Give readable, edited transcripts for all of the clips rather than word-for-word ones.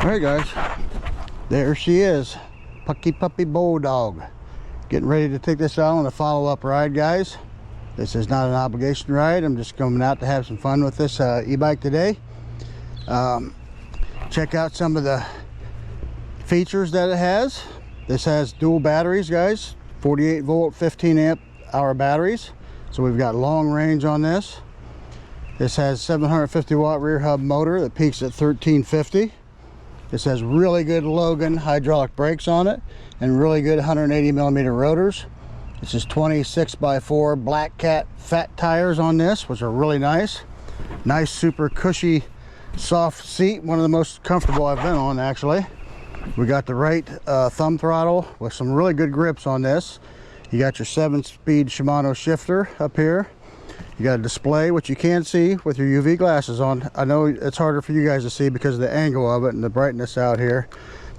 Alright guys, there she is, PUCKIPUPPY Bulldog. Getting ready to take this out on a follow-up ride, guys. This is not an obligation ride. I'm just coming out to have some fun with this e-bike today. Check out some of the features that it has. This has dual batteries, guys, 48 volt 15 amp hour batteries, so we've got long range on this. This has 750 watt rear hub motor that peaks at 1350. This has really good Logan hydraulic brakes on it and really good 180 millimeter rotors. This is 26x4 Black Cat fat tires on this, which are really nice. Nice, super cushy, soft seat. One of the most comfortable I've been on, actually. We got the right thumb throttle with some really good grips on this. You got your 7-speed Shimano shifter up here. You got a display, which you can see with your UV glasses on. I know it's harder for you guys to see because of the angle of it and the brightness out here,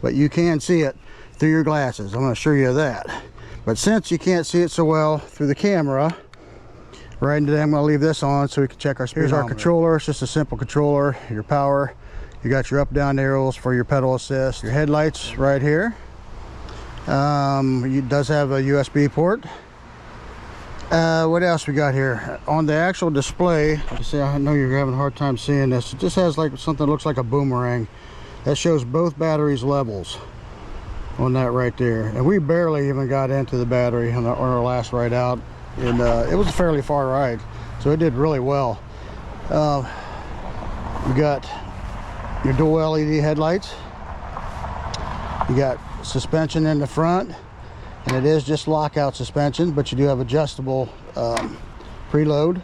but you can see it through your glasses. I'm going to show you that. But since you can't see it so well through the camera, right today I'm going to leave this on so we can check our speedometer. Here's our controller. It's just a simple controller. Your power. You got your up-down arrows for your pedal assist. Your headlights right here. It does have a USB port. What else we got here on the actual display? I know you're having a hard time seeing this. It just has like something that looks like a boomerang that shows both batteries levels on that right there, and we barely even got into the battery on our last ride out, and it was a fairly far ride, so it did really well. You got your dual LED headlights. You got suspension in the front, and it is just lockout suspension, but you do have adjustable preload.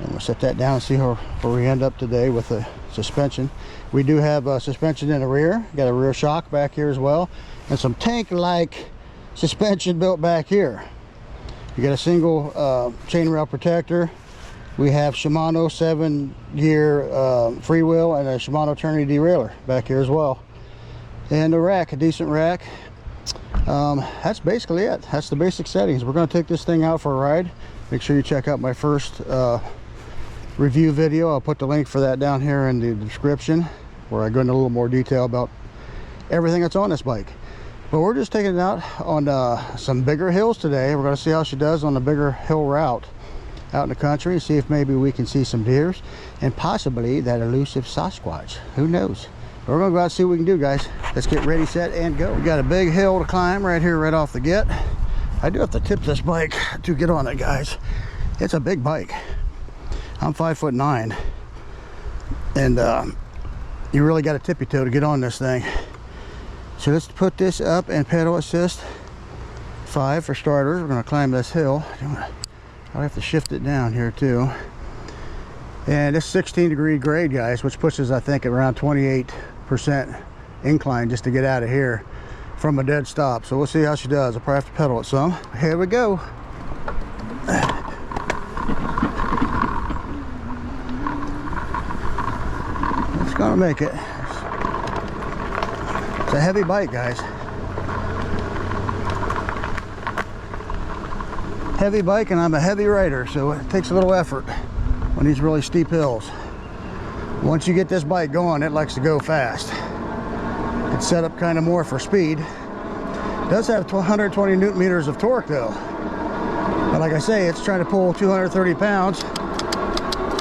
And we'll set that down and see where we end up today with the suspension. We do have suspension in the rear. Got a rear shock back here as well, and some tank-like suspension built back here. You got a single chainrail protector. We have Shimano 7-gear freewheel and a Shimano Trinity derailleur back here as well. And a rack, a decent rack. That's basically it. That's the basic settings. We're going to take this thing out for a ride. Make sure you check out my first review video. I'll put the link for that down here in the description, where I go into a little more detail about everything that's on this bike. But we're just taking it out on some bigger hills today. We're going to see how she does on the bigger hill route out in the country, see if maybe we can see some deers and possibly that elusive Sasquatch. Who knows? We're gonna go out and see what we can do, guys. Let's get ready, set, and go. We got a big hill to climb right here, right off the get. I do have to tip this bike to get on it, guys. It's a big bike. I'm 5'9", and you really got to tippy toe to get on this thing. So let's put this up and pedal assist 5 for starters. We're gonna climb this hill. I'll have to shift it down here too. And it's 16-degree grade, guys, which pushes, I think, around 28% incline just to get out of here from a dead stop. So we'll see how she does. I'll probably have to pedal it some. Here we go. It's gonna make it. It's a heavy bike, guys. Heavy bike, and I'm a heavy rider, so it takes a little effort on these really steep hills. Once you get this bike going, it likes to go fast. It's set up kind of more for speed. It does have 120 newton meters of torque though. But like I say, it's trying to pull 230 pounds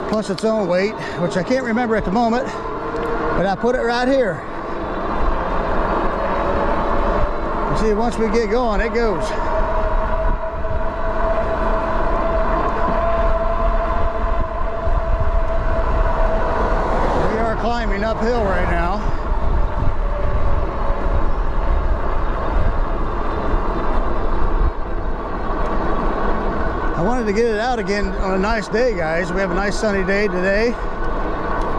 plus its own weight, which I can't remember at the moment, but I put it right here. You see, once we get going, it goes. Climbing uphill right now. I wanted to get it out again on a nice day, guys. We have a nice sunny day today.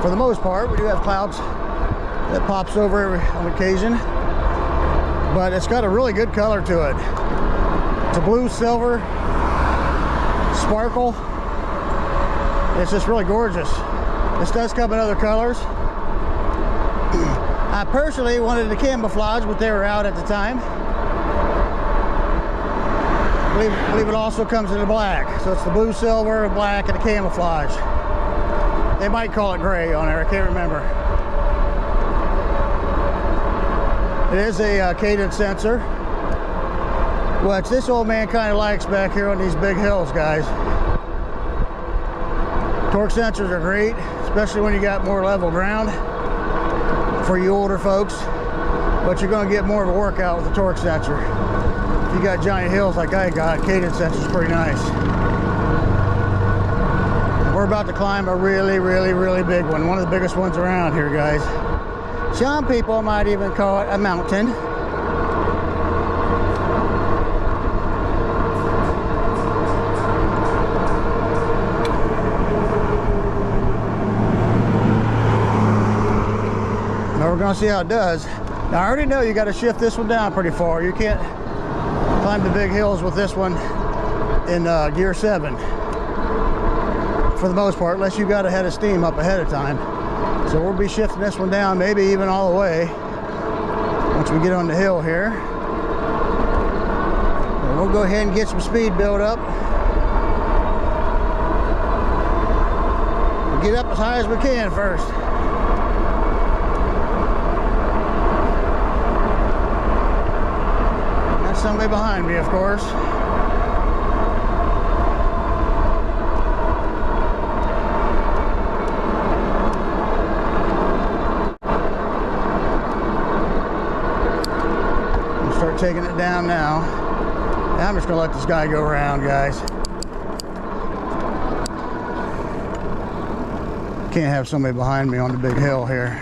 For the most part, we do have clouds that pops over on occasion, but it's got a really good color to it. It's a blue silver sparkle. It's just really gorgeous. This does come in other colors. I personally wanted the camouflage, but they were out at the time. I believe it also comes in the black. So it's the blue, silver, black, and the camouflage. They might call it gray on there, I can't remember. It is a cadence sensor, which this old man kind of likes back here on these big hills, guys. Torque sensors are great, especially when you got more level ground for you older folks, but you're going to get more of a workout with the torque sensor. If you got giant hills like I got, cadence sensor is pretty nice. We're about to climb a really big one of the biggest ones around here, guys. Some people might even call it a mountain. Now we're going to see how it does. Now I already know you got to shift this one down pretty far. You can't climb the big hills with this one in gear 7 for the most part, unless you got a head of steam up ahead of time. So we'll be shifting this one down, maybe even all the way once we get on the hill here. And we'll go ahead and get some speed built up. We'll get up as high as we can first. That's somebody behind me, of course. Start taking it down now. I'm just gonna let this guy go around, guys. Can't have somebody behind me on the big hill here.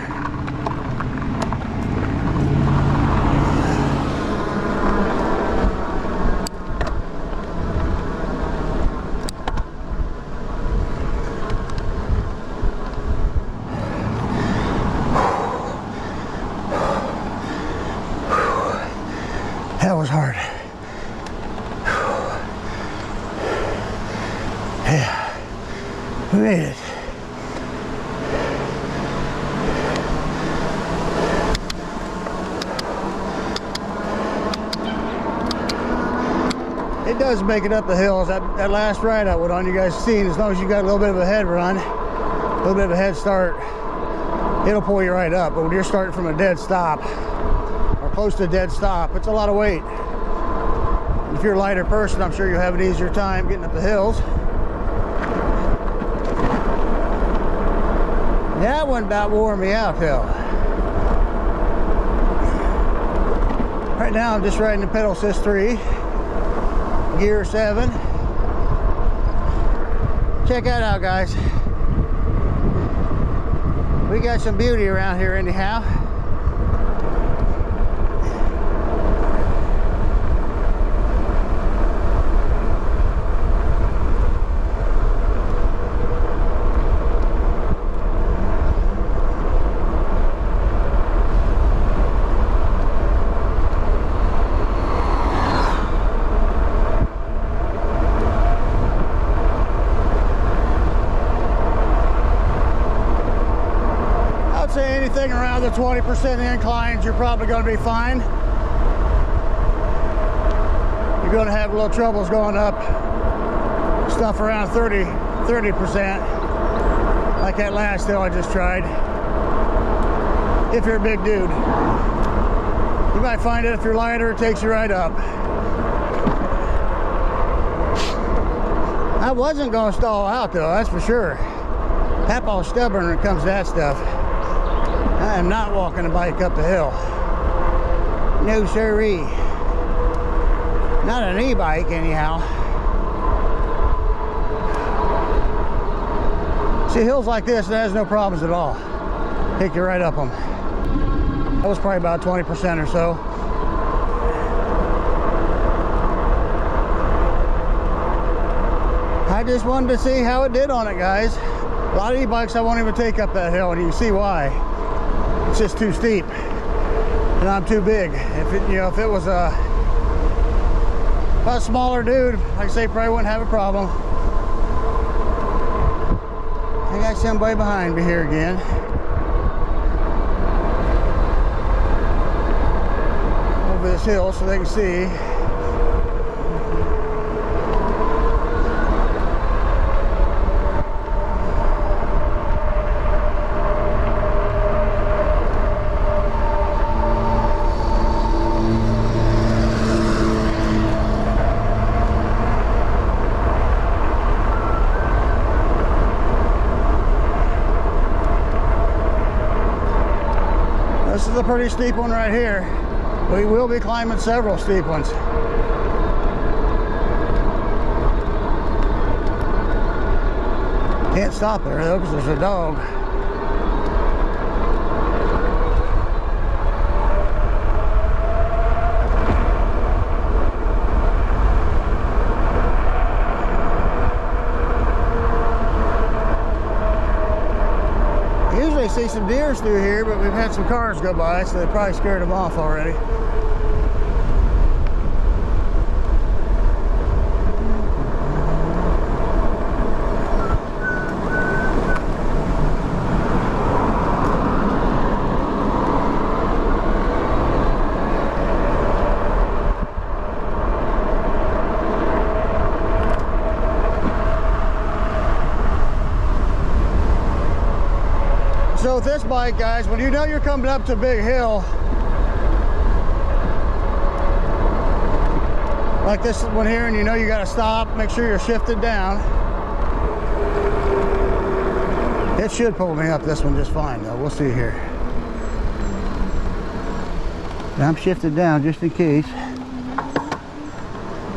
That was hard. Yeah, we made it. It does make it up the hills. That last ride I went on, you guys seen, as long as you got a little bit of a head run, a little bit of a head start, it'll pull you right up. But when you're starting from a dead stop, close to a dead stop, it's a lot of weight. If you're a lighter person, I'm sure you'll have an easier time getting up the hills. That one about wore me out though. Right now I'm just riding the pedal assist 3, gear 7. Check that out, guys. We got some beauty around here anyhow. Anything around the 20% inclines, you're probably going to be fine. You're going to have a little troubles going up stuff around 30%, like that last hill I just tried. If you're a big dude, you might find it if you're lighter, it takes you right up. I wasn't going to stall out though, that's for sure. Papa's stubborn when it comes to that stuff. I am not walking a bike up the hill. No siree. Not an e-bike anyhow. See, hills like this, it has no problems at all. Take you right up them. That was probably about 20% or so. I just wanted to see how it did on it, guys. A lot of e-bikes I won't even take up that hill, and you can see why. It's just too steep, and I'm too big. If it, if it was a smaller dude, like I say, probably wouldn't have a problem. I got somebody behind me here again. Over this hill so they can see. This is a pretty steep one right here. We will be climbing several steep ones. Can't stop there though because there's a dog. Usually see some deer through here, but we've had some cars go by, so they probably scared them off already. So with this bike, guys, when you know you're coming up to a big hill, like this one here, and you know you got to stop, make sure you're shifted down. It should pull me up this one just fine, though. We'll see here. And I'm shifted down just in case.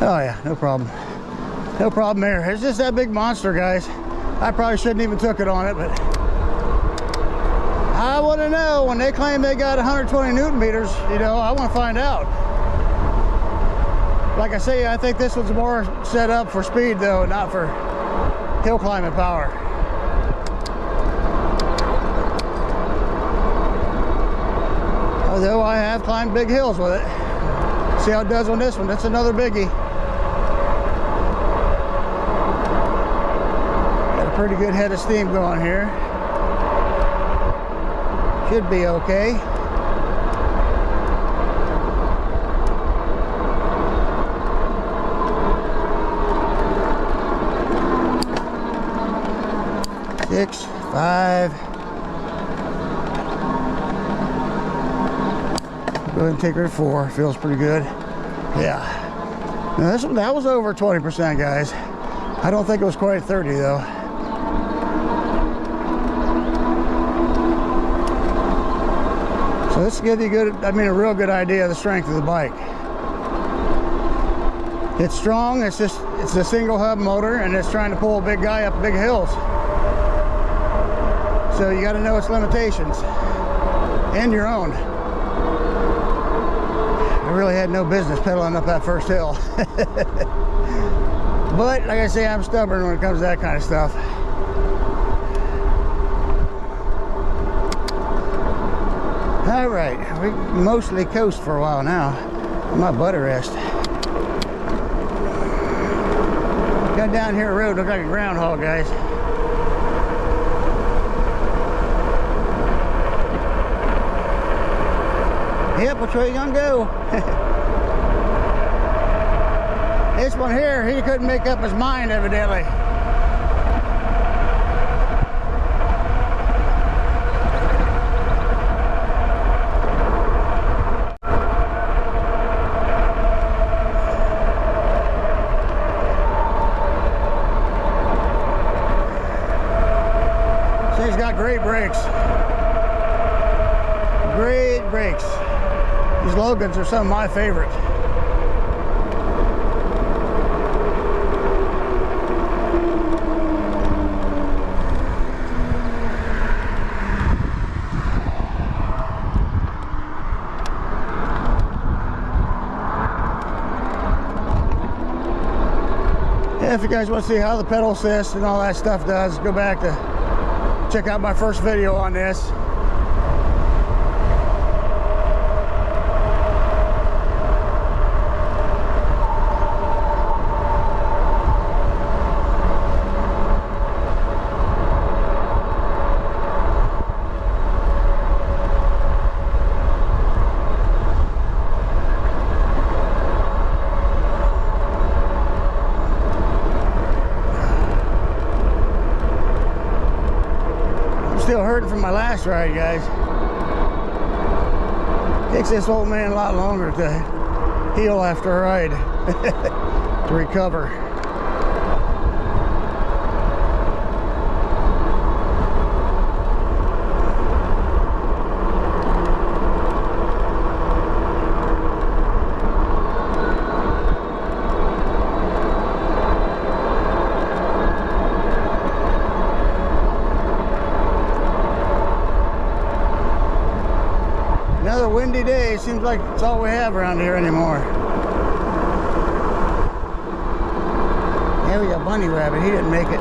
Oh yeah, no problem. No problem there. It's just that big monster, guys. I probably shouldn't even took it on it, but I want to know, when they claim they got 120 Newton meters, you know, I want to find out. Like I say, I think this one's more set up for speed though, not for hill climbing power. Although I have climbed big hills with it. See how it does on this one. That's another biggie. Got a pretty good head of steam going here. Should be okay. Six, 5. Go ahead and take her to 4. Feels pretty good. Yeah. Now this one, that was over 20%, guys. I don't think it was quite 30 though. So this gives you a real good idea of the strength of the bike. It's strong, it's a single hub motor, and it's trying to pull a big guy up big hills. So you got to know its limitations and your own. I really had no business pedaling up that first hill. But like I say, I'm stubborn when it comes to that kind of stuff. All right, we mostly coast for a while now. My butt rest. Got down here a road, look like a groundhog, guys. Yep, which way you gonna go? This one here, he couldn't make up his mind evidently. He's got great brakes. Great brakes. These Logans are some of my favorite. Yeah, if you guys want to see how the pedal assist and all that stuff does, go back to check out my first video on this. Still hurting from my last ride, guys. Takes this old man a lot longer to heal after a ride to recover. Another windy day. Seems like it's all we have around here anymore. There we go, bunny rabbit. He didn't make it.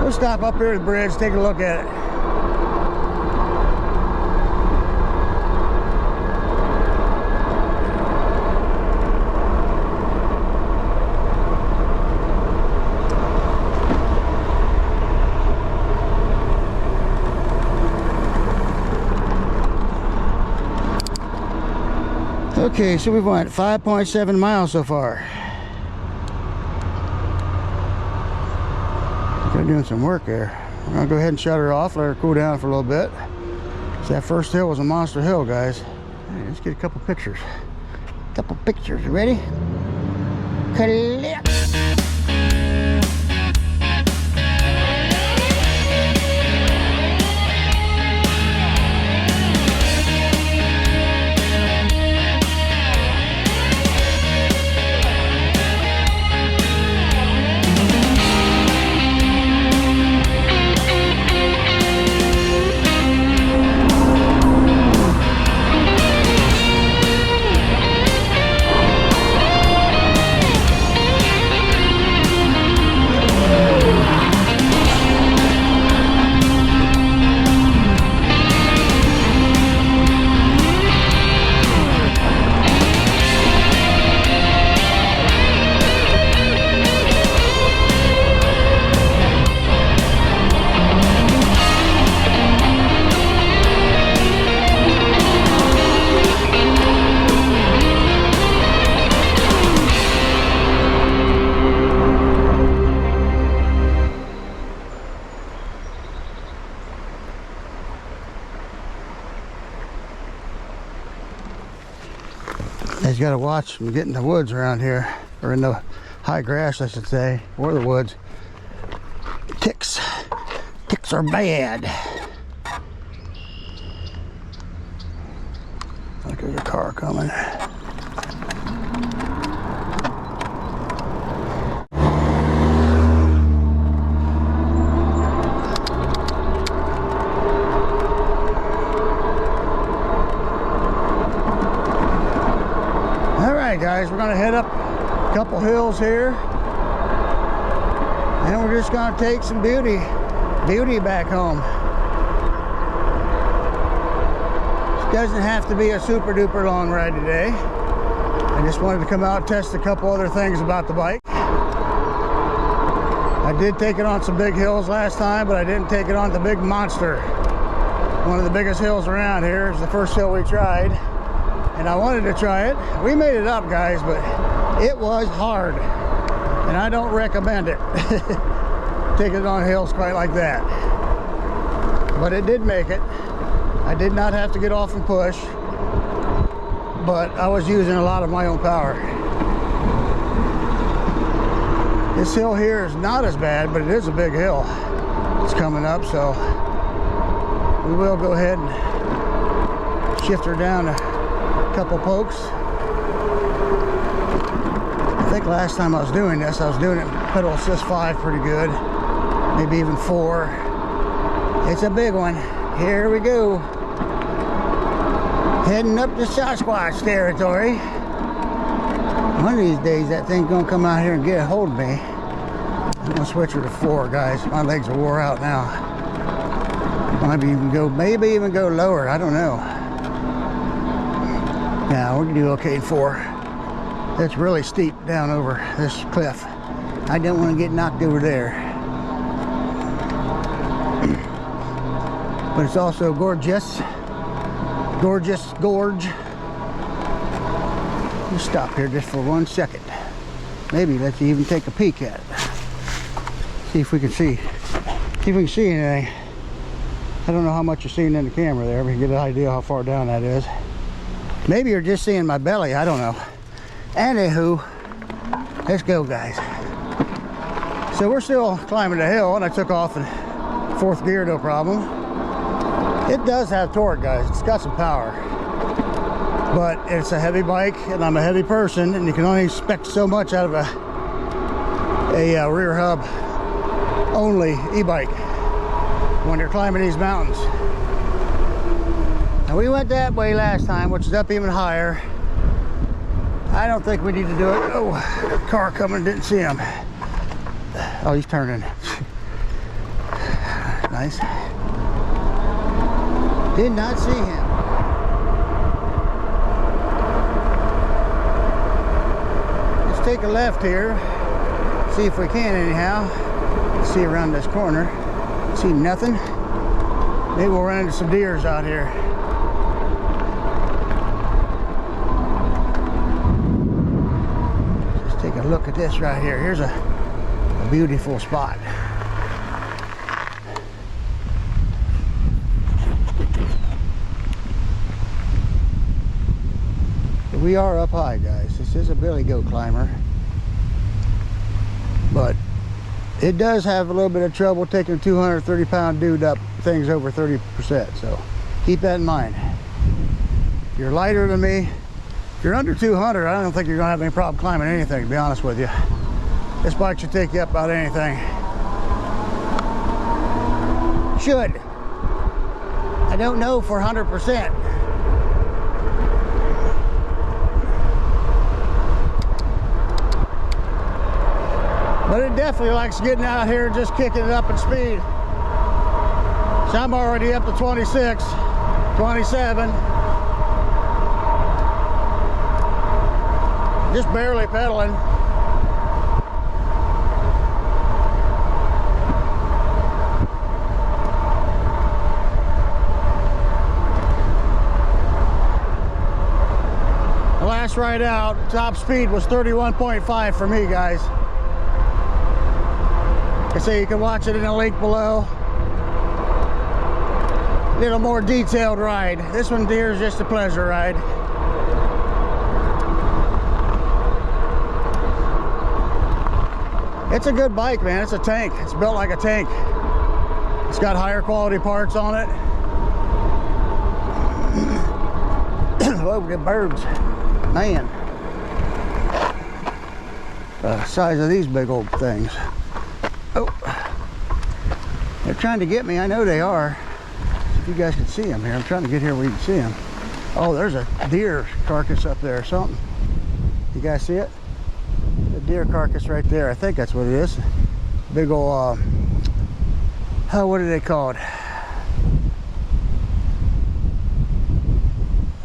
We'll stop up here at the bridge, take a look at it. Okay, so we've went 5.7 miles so far. They're doing some work there. I'm gonna go ahead and shut her off, let her cool down for a little bit. So that first hill was a monster hill, guys. Hey, let's get a couple pictures. You ready? Collect. You got to watch when you get in the woods around here, or in the high grass, I should say, or the woods. Ticks are bad. Look, there's a car coming. Guys, we're gonna head up a couple hills here, and we're just gonna take some beauty back home. This doesn't have to be a super duper long ride today. I just wanted to come out and test a couple other things about the bike. I did take it on some big hills last time, but I didn't take it on the big monster. One of the biggest hills around here is the first hill we tried. And I wanted to try it. We made it up, guys, but it was hard. And I don't recommend it. Taking it on hills quite like that. But it did make it. I did not have to get off and push. But I was using a lot of my own power. This hill here is not as bad, but it is a big hill. It's coming up, so we will go ahead and shift her down a couple pokes. I think last time I was doing this, I was doing it pedal assist 5 pretty good, maybe even 4. It's a big one. Here we go, heading up to Sasquatch territory. One of these days that thing's gonna come out here and get a hold of me. I'm gonna switch her to 4, guys. My legs are wore out now. Maybe even go lower, I don't know. Now we're gonna do okay in 4. It's really steep down over this cliff. I don't want to get knocked over there. But it's also gorgeous. Gorgeous gorge. Just stop here just for 1 second. Maybe let's even take a peek at it. See if we can see. See if we can see anything. I don't know how much you're seeing in the camera there, but you get an idea how far down that is. Maybe you're just seeing my belly, I don't know. Anywho, let's go, guys. So we're still climbing the hill, and I took off in 4th gear, no problem. It does have torque, guys. It's got some power. but it's a heavy bike, and I'm a heavy person, and you can only expect so much out of a rear hub only e-bike when you're climbing these mountains. Now, we went that way last time, which is up even higher. I don't think we need to do it. Oh, car coming, didn't see him. Oh, he's turning. Nice. Did not see him. Let's take a left here. See if we can anyhow. See around this corner. See nothing. Maybe we'll run into some deers out here. Just take a look at this right here. Here's a beautiful spot. We are up high, guys. This is a billy goat climber, but it does have a little bit of trouble taking a 230-pound dude up things over 30%, so keep that in mind. If you're lighter than me, if you're under 200, I don't think you're gonna have any problem climbing anything, to be honest with you. This bike should take you up about anything. Should. I don't know for 100%. But it definitely likes getting out here and just kicking it up in speed. So I'm already up to 26, 27. Just barely pedaling. The last ride out, top speed was 31.5 for me, guys. So you can watch it in the link below. A little more detailed ride. This one here is just a pleasure ride. It's a good bike, man. It's a tank. It's built like a tank. It's got higher quality parts on it. Oh, the birds. Man. The size of these big old things. Oh, they're trying to get me. I know they are. If you guys can see them here, I'm trying to get here where you can see them. Oh, there's a deer carcass up there or something. You guys see it? The deer carcass right there. I think that's what it is. Big old, oh, what are they called?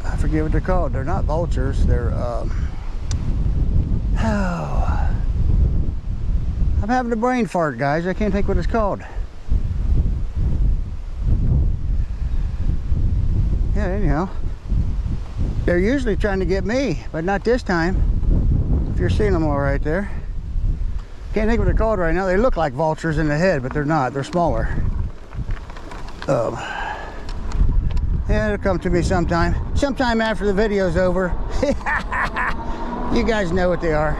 I forget what they're called. They're not vultures. They're, oh. I'm having a brain fart, guys. I can't think what it's called. Yeah, anyhow. They're usually trying to get me, but not this time. If you're seeing them all right there. Can't think what they're called right now. They look like vultures in the head, but they're not. They're smaller. Yeah, it'll come to me sometime. Sometime after the video's over. You guys know what they are.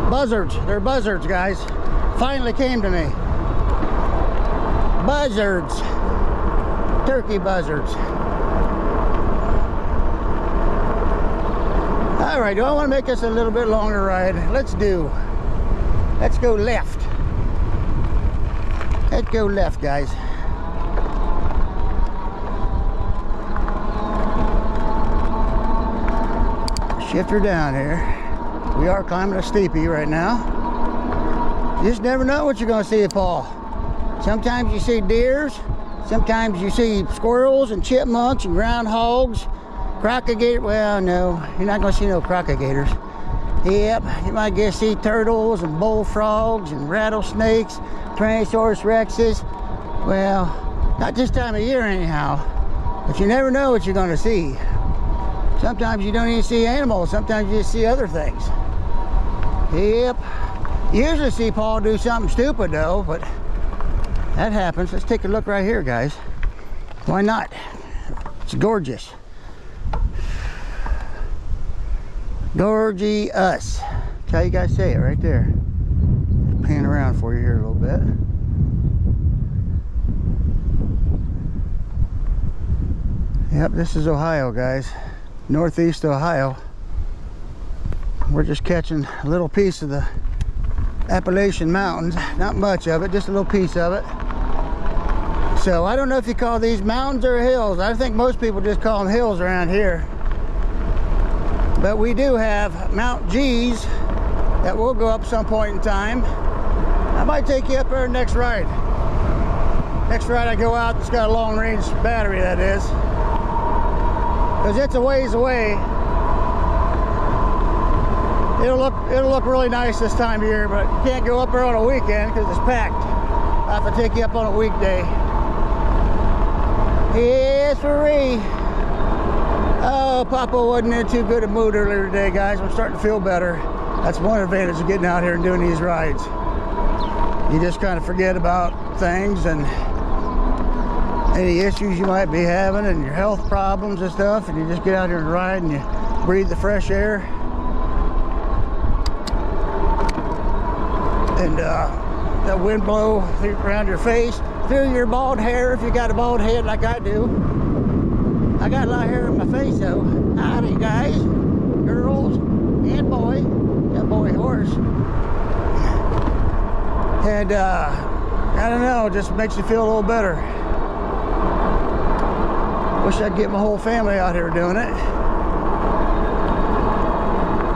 Buzzards. They're buzzards, guys. Finally came to me. Buzzards. Turkey buzzards. All right, do I want to make this a little bit longer ride? Let's go left. Let's go left, guys. Shift her down here. We are climbing a steepie right now. You just never know what you're going to see, Paul. Sometimes you see deers. Sometimes you see squirrels and chipmunks and groundhogs. Crocodile. Well, no, you're not going to see no crocodiles. Yep, you might get to see turtles and bullfrogs and rattlesnakes, Tyrannosaurus rexes. Well, not this time of year anyhow. But you never know what you're going to see. Sometimes you don't even see animals. Sometimes you just see other things. Yep. You usually see Paul do something stupid though, but that happens. Let's take a look right here, guys. Why not? It's gorgeous. Gorgy us. That's how you guys say it right there. Pan around for you here a little bit. Yep, this is Ohio, guys. Northeast Ohio. We're just catching a little piece of the Appalachian Mountains. Not much of it, just a little piece of it. So I don't know if you call these mountains or hills. I think most people just call them hills around here. But we do have Mount G's that will go up some point in time. I might take you up there next ride. Next ride I go out, it's got a long range battery, that is. Because it's a ways away. It'll look really nice this time of year, but you can't go up there on a weekend because it's packed. I have to take you up on a weekday. Yes, sirree. Oh, Papa wasn't in too good a mood earlier today, guys. I'm starting to feel better. That's one advantage of getting out here and doing these rides. You just kind of forget about things and any issues you might be having and your health problems and stuff, and you just get out here and ride and you breathe the fresh air. And that wind blow around your face, through your bald hair if you got a bald head like I do. I got a lot of hair in my face though. Howdy guys, girls, and boy. That boy horse. And I don't know, just makes you feel a little better. Wish I'd get my whole family out here doing it.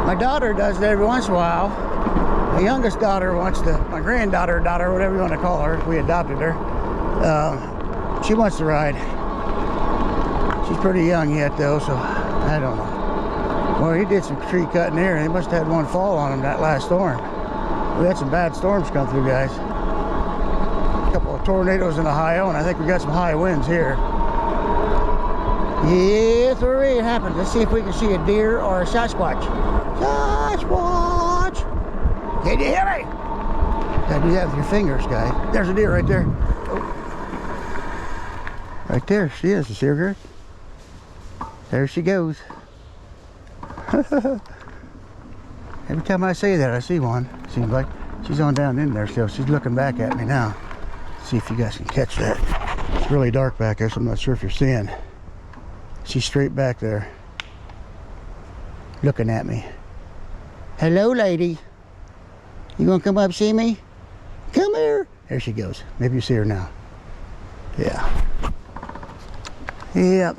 My daughter does it every once in a while. My youngest daughter wants to, my granddaughter, whatever you want to call her, we adopted her. She wants to ride. She's pretty young yet though, so I don't know. Well, he did some tree cutting here. He must have had one fall on him that last storm. We had some bad storms come through, guys. A couple of tornadoes in Ohio, and I think we got some high winds here. Yes, it happens. Let's see if we can see a deer or a Sasquatch. Sasquatch! Can you hear me? Gotta do that with your fingers, guys. There's a deer right there. Oh. Right there, she is. You see her? There she goes. Every time I say that, I see one. Seems like she's on down in there still. She's looking back at me now. See if you guys can catch that. It's really dark back there, so I'm not sure if you're seeing. She's straight back there, looking at me. Hello, lady. You gonna come up see me? Come here. There she goes. Maybe you see her now. Yeah. Yep.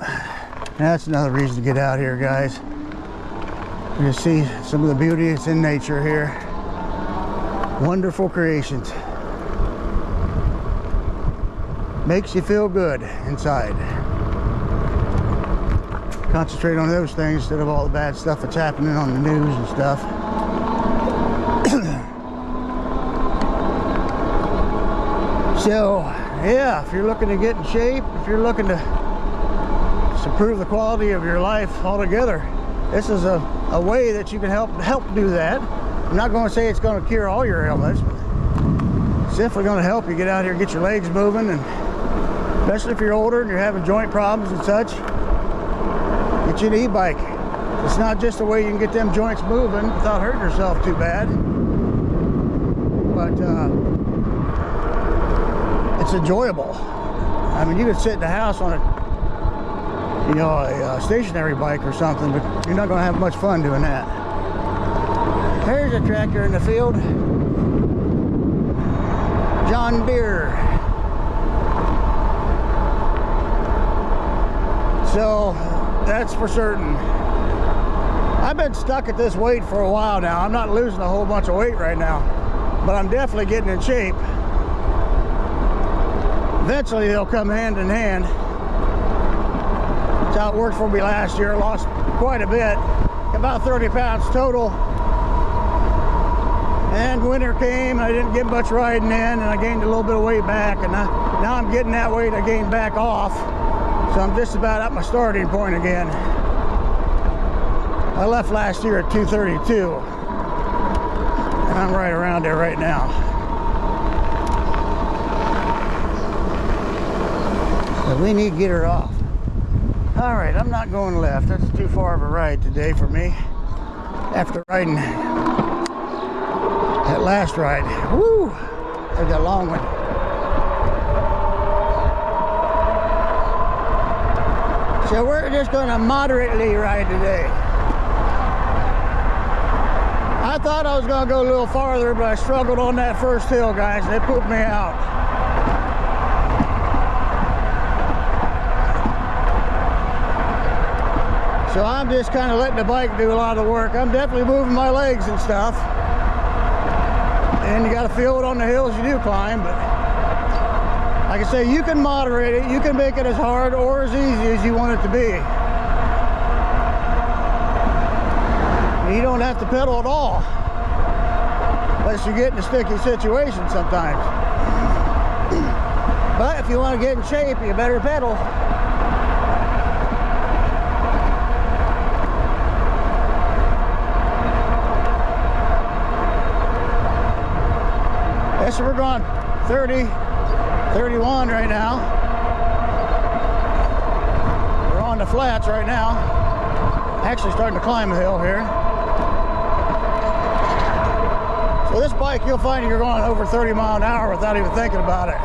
That's another reason to get out here, guys. You see some of the beauty that's in nature here. Wonderful creations. Makes you feel good inside. Concentrate on those things instead of all the bad stuff that's happening on the news and stuff. So, yeah, if you're looking to get in shape, if you're looking to improve the quality of your life altogether, this is a way that you can help do that. I'm not going to say it's going to cure all your ailments, but it's definitely going to help you get out here and get your legs moving, and especially if you're older and you're having joint problems and such. Get you an e-bike. It's not just a way you can get them joints moving without hurting yourself too bad, but it's enjoyable. I mean, you could sit in the house on a stationary bike or something, but you're not going to have much fun doing that. There's a tractor in the field. John Deere. So that's for certain. I've been stuck at this weight for a while now. I'm not losing a whole bunch of weight right now, but I'm definitely getting in shape. Eventually they'll come hand in hand. That's how it worked for me last year. I lost quite a bit, about 30 pounds total. And winter came, I didn't get much riding in, and I gained a little bit of weight back, and now I'm getting that weight I gained back off. So I'm just about at my starting point again. I left last year at 232, and I'm right around there right now. So we need to get her off. All right, I'm not going left. That's too far of a ride today for me. After riding that last ride, whoo, that was a long one. So we're just going to moderately ride today. I thought I was going to go a little farther, but I struggled on that first hill, guys. They pooped me out. So I'm just kind of letting the bike do a lot of the work. I'm definitely moving my legs and stuff. And you got to feel it on the hills you do climb, but like I say, you can moderate it. You can make it as hard or as easy as you want it to be. You don't have to pedal at all, unless you get in a sticky situation sometimes. But if you want to get in shape, you better pedal. Okay, so we're going 30, 31 right now. We're on the flats right now. Actually starting to climb a hill here. So this bike, you'll find you're going over 30 miles an hour without even thinking about it.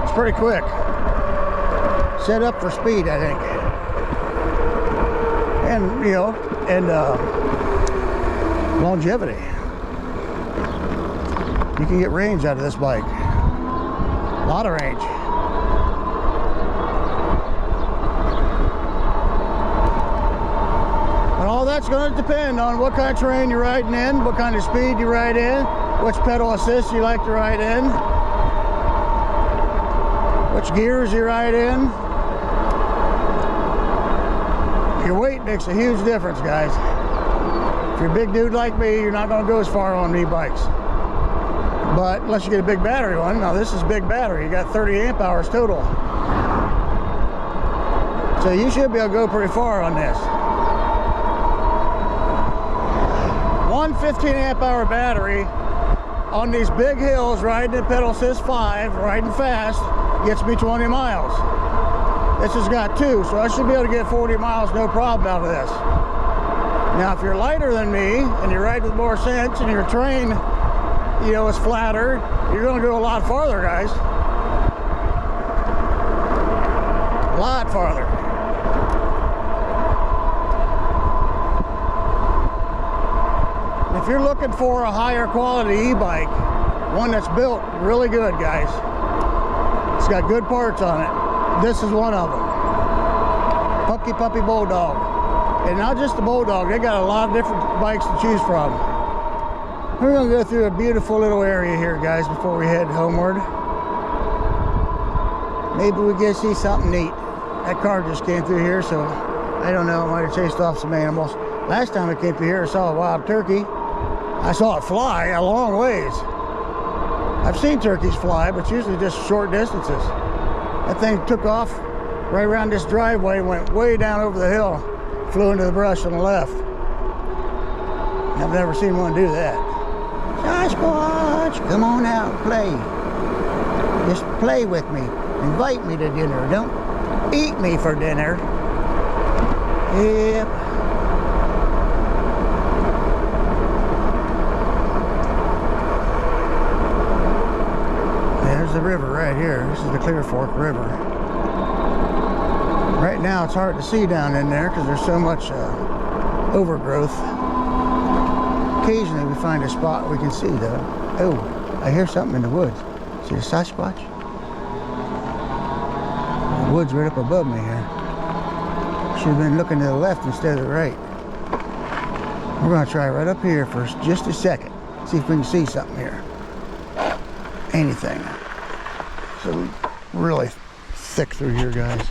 It's pretty quick. Set up for speed, I think. And, you know, and longevity. You can get range out of this bike. A lot of range. And all that's going to depend on what kind of terrain you're riding in, what kind of speed you ride in, which pedal assist you like to ride in, which gears you ride in. Your weight makes a huge difference, guys. If you're a big dude like me, you're not going to go as far on e-bikes. But unless you get a big battery one. Now this is big battery. You got 30 amp hours total. So you should be able to go pretty far on this. One 15 amp hour battery on these big hills riding at pedal assist 5, riding fast, gets me 20 miles. This has got 2, so I should be able to get 40 miles no problem out of this. Now if you're lighter than me and you ride with more sense and your terrain, you know, it's flatter, you're going to go a lot farther, guys. A lot farther. If you're looking for a higher quality e-bike, one that's built really good, guys, it's got good parts on it. This is one of them. PUCKIPUPPY Bulldog. And not just the Bulldog, they got a lot of different bikes to choose from. We're going to go through a beautiful little area here, guys, before we head homeward. Maybe we get to see something neat. That car just came through here, so I don't know. I might have chased off some animals. Last time I came through here, I saw a wild turkey. I saw it fly a long ways. I've seen turkeys fly, but usually just short distances. That thing took off right around this driveway, went way down over the hill, flew into the brush on the left. I've never seen one do that. Sasquatch, come on out, play. Just play with me. Invite me to dinner. Don't eat me for dinner. Yep. There's the river right here. This is the Clear Fork River. Right now it's hard to see down in there because there's so much overgrowth. Occasionally we find a spot we can see though. Oh, I hear something in the woods. See a Sasquatch? The woods right up above me here. Should have been looking to the left instead of the right. We're going to try right up here for just a second. See if we can see something here. Anything. So really thick through here, guys.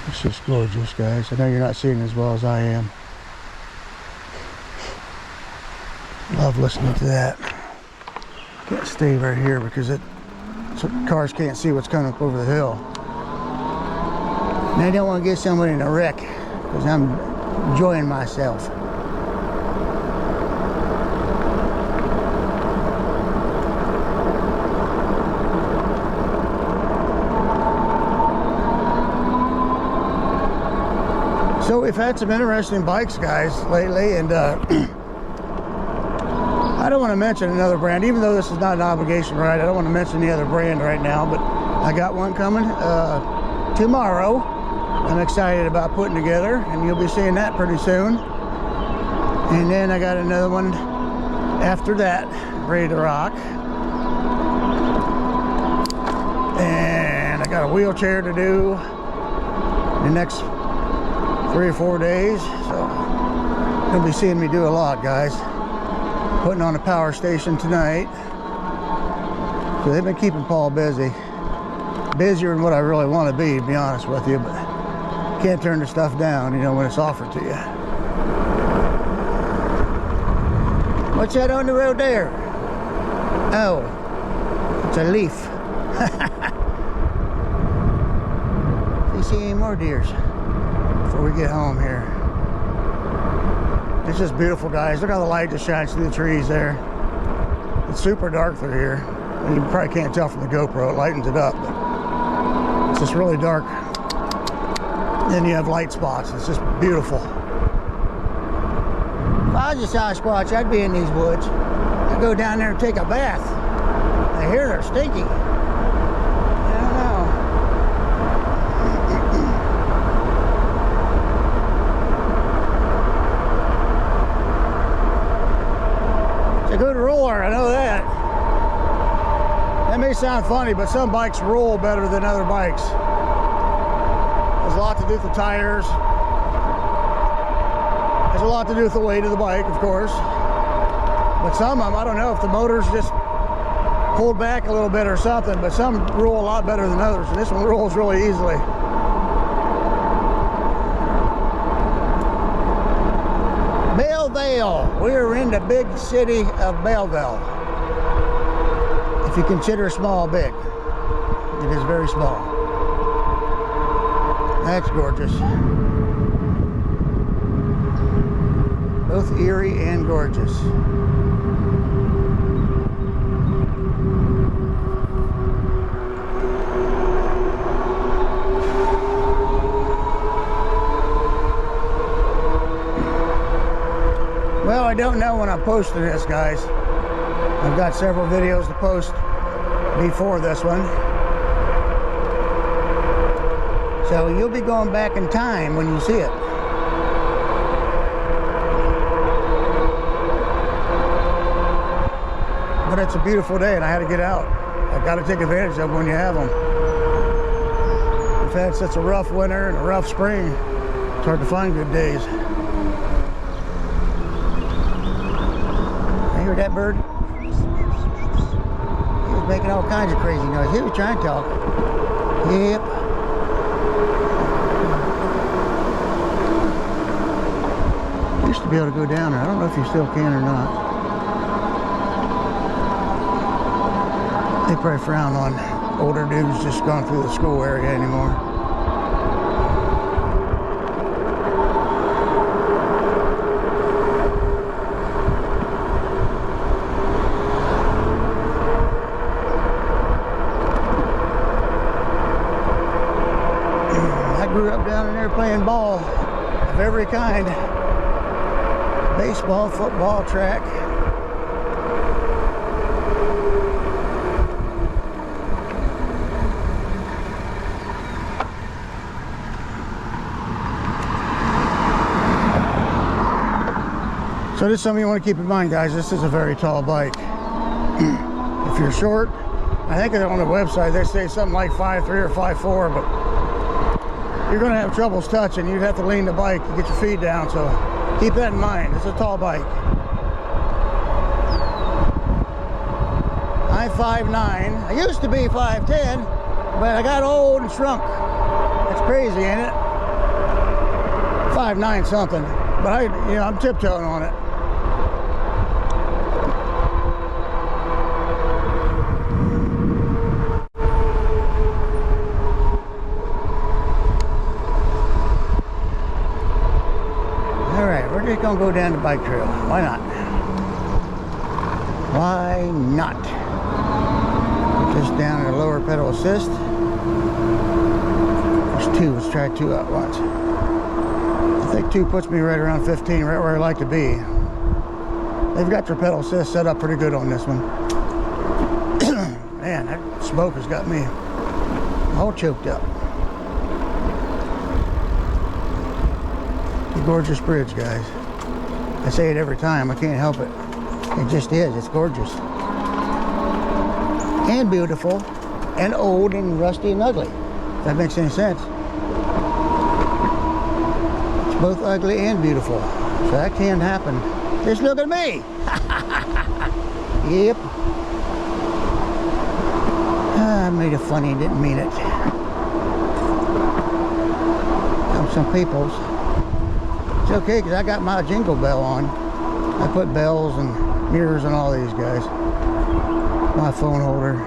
It's just gorgeous, guys. I know you're not seeing as well as I am. Love listening to that. Can't stay right here because so cars can't see what's coming up over the hill. And I don't want to get somebody in a wreck because I'm enjoying myself. So we've had some interesting bikes, guys, lately, and I don't want to mention another brand, even though this is not an obligation ride. I don't want to mention the other brand right now, but I got one coming tomorrow. I'm excited about putting together, and you'll be seeing that pretty soon. And then I got another one after that, ready to rock. And I got a wheelchair to do the next 3 or 4 days, so you'll be seeing me do a lot, guys. Putting on a power station tonight. So they've been keeping Paul busy. Busier than what I really want to be honest with you, but can't turn the stuff down, you know, when it's offered to you. What's that on the road there? Oh, it's a leaf. You see any more deers before we get home here? It's just beautiful, guys. Look how the light just shines through the trees there. It's super dark through here. You probably can't tell from the GoPro. It lightens it up. But it's just really dark. Then you have light spots. It's just beautiful. If I was a Sasquatch, I'd be in these woods. I'd go down there and take a bath. I hear they're stinky. I don't know. It's a good roller, I know that. That may sound funny, but some bikes roll better than other bikes. There's a lot to do with the tires. There's a lot to do with the weight of the bike, of course. But some of them, I don't know if the motor's just pulled back a little bit or something, but some roll a lot better than others, and this one rolls really easily. Belleville. We're in the big city of Belleville. If you consider small big, it is very small. That's gorgeous. Both eerie and gorgeous. Well, I don't know when I'm posting this, guys. I've got several videos to post before this one. So you'll be going back in time when you see it. But it's a beautiful day and I had to get out. I've got to take advantage of when you have them. We've had such a rough winter and a rough spring. It's hard to find good days. You hear that bird? He was making all kinds of crazy noise. He was trying to talk. Yep. Used to be able to go down there. I don't know if you still can or not. They probably frown on older dudes just going through the school area anymore. I grew up down in there playing ball of every kind. Baseball, football, track. So this is something you want to keep in mind, guys. This is a very tall bike. If you're short, I think on the website they say something like 5'3" or 5'4", but you're going to have troubles touching. You'd have to lean the bike to get your feet down, so keep that in mind. It's a tall bike. I'm 5'9". I used to be 5'10", but I got old and shrunk. It's crazy, ain't it? 5'9" something, but I'm tiptoeing on it. We're just gonna go down the bike trail. Why not? Why not? Just down at a lower pedal assist. There's two. Let's try two out once. I I think 2 puts me right around 15, right where I like to be. They've got their pedal assist set up pretty good on this one. Man, that smoke has got me all choked up. It's a gorgeous bridge, guys. I say it every time, I can't help it. It just is, it's gorgeous. And beautiful, and old, and rusty, and ugly. If that makes any sense. It's both ugly and beautiful. So that can happen. Just look at me! Yep. I made it funny, didn't mean it. Some people's. It's okay because I got my jingle bell on. I put bells and mirrors on all these guys. My phone holder.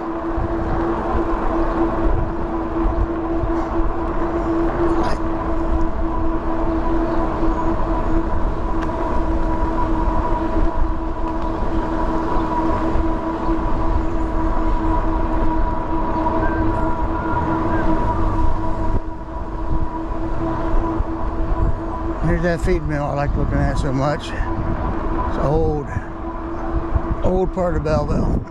Here's that feed mill I like looking at so much. It's old part of Belleville.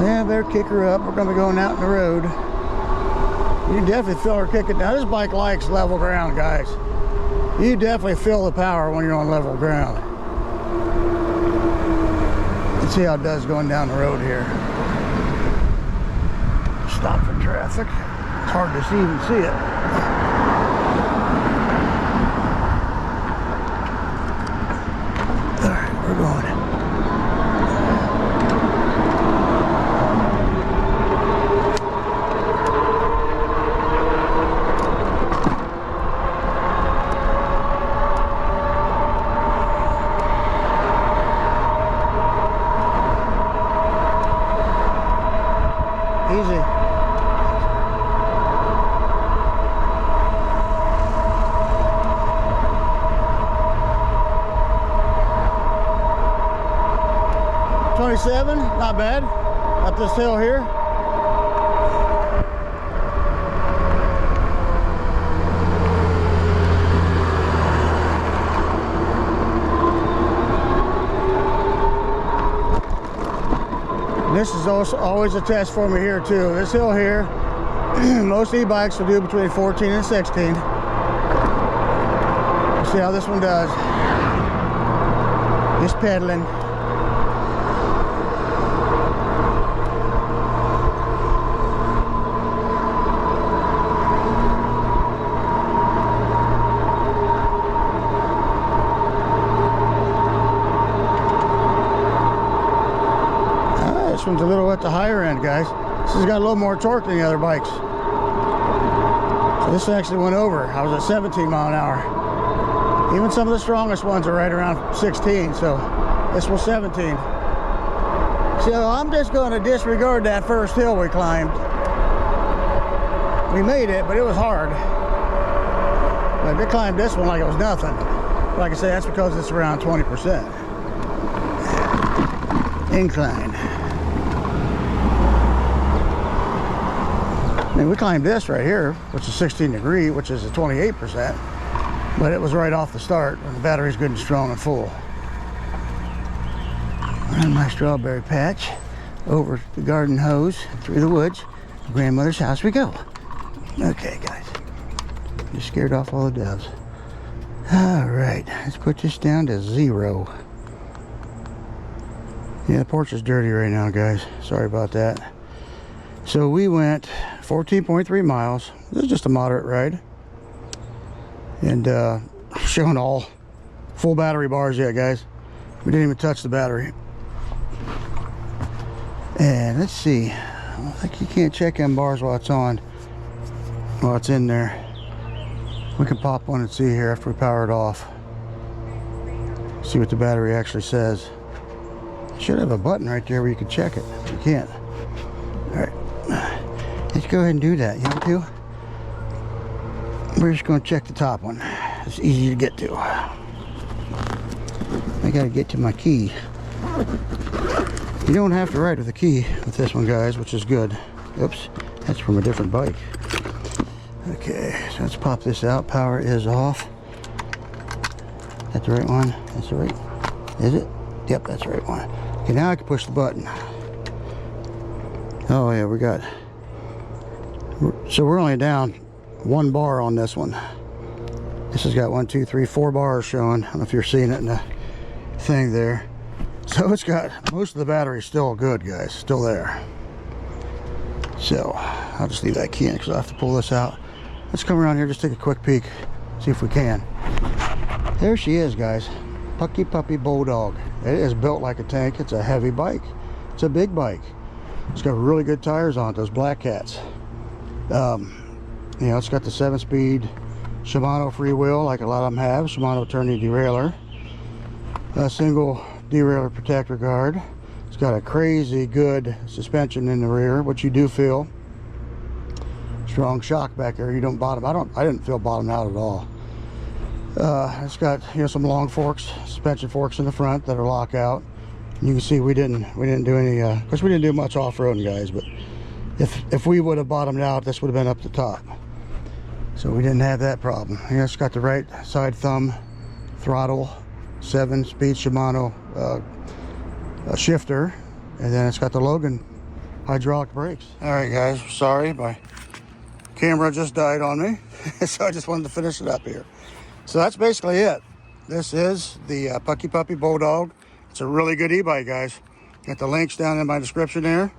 Yeah, better kick her up. We're gonna be going out in the road. You can definitely feel her kicking. Now this bike likes level ground, guys. You definitely feel the power when you're on level ground. Let's see how it does going down the road here. Stop for traffic. It's hard to even see it. All right, we're going. Easy. $27, not bad. Up this hill here. This is also always a test for me here too. This hill here, most e-bikes will do between 14 and 16. We'll see how this one does. Just pedaling. This one's a little at the higher end, guys. This has got a little more torque than the other bikes. So this actually went over. I was at 17 mile an hour. Even some of the strongest ones are right around 16, so this was 17. So I'm just going to disregard that first hill we climbed. We made it, but it was hard. But they climbed this one like it was nothing. Like I said, that's because it's around 20%. Incline. I mean, we climbed this right here, which is 16 degree, which is a 28%, but it was right off the start when the battery's good and strong and full. Around my strawberry patch, over the garden hose, through the woods, grandmother's house we go. Okay, guys, just scared off all the doves. All right, let's put this down to 0. Yeah, the porch is dirty right now, guys. Sorry about that. So we went 14.3 miles. This is just a moderate ride. And showing all full battery bars yet, guys. We didn't even touch the battery. And let's see. I don't think you can't check them bars while it's on. While it's in there. We can pop one and see here after we power it off. See what the battery actually says. Should have a button right there where you can check it. You can't. All right. Let's go ahead and do that. You want to? We're just going to check the top one. It's easy to get to. I got to get to my key. You don't have to ride with a key with this one, guys, which is good. Oops, that's from a different bike. Okay, so let's pop this out. Power is off. Is that the right one? That's the right. Is it? Yep, that's the right one. Okay, now I can push the button. Oh yeah, we got. So we're only down 1 bar on this one. This has got 1, 2, 3, 4 bars showing. I don't know if you're seeing it in the thing there. So it's got most of the battery still good, guys, still there. So I'll just leave that key in because I have to pull this out. Let's come around here, just take a quick peek, see if we can. There she is, guys. PUCKIPUPPY Bulldog. It is built like a tank. It's a heavy bike. It's a big bike. It's got really good tires on it, those Black Cats. You know, it's got the 7-speed Shimano freewheel, like a lot of them have. Shimano turning derailleur. A single derailleur protector guard. It's got a crazy good suspension in the rear, which you do feel. Strong shock back there. You don't bottom. I didn't feel bottomed out at all. It's got, you know, some long forks, suspension forks in the front that are lockout. You can see we didn't do any. Of course, we didn't do much off-roading, guys. But if we would have bottomed out, this would have been up the top. So we didn't have that problem. You know, it's got the right side thumb throttle, 7-speed Shimano shifter, and then it's got the Logan hydraulic brakes. All right, guys. Sorry, my camera just died on me, so I just wanted to finish it up here. So that's basically it. This is the PUCKIPUPPY Bulldog. It's a really good e-bike, guys. Got the links down in my description there.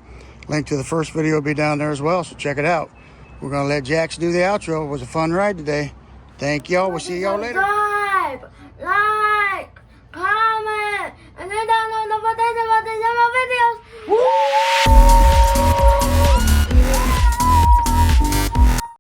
Link to the first video will be down there as well, so check it out. We're gonna let Jax do the outro. It was a fun ride today. Thank y'all. We'll see y'all later. Subscribe, like, comment, and hit that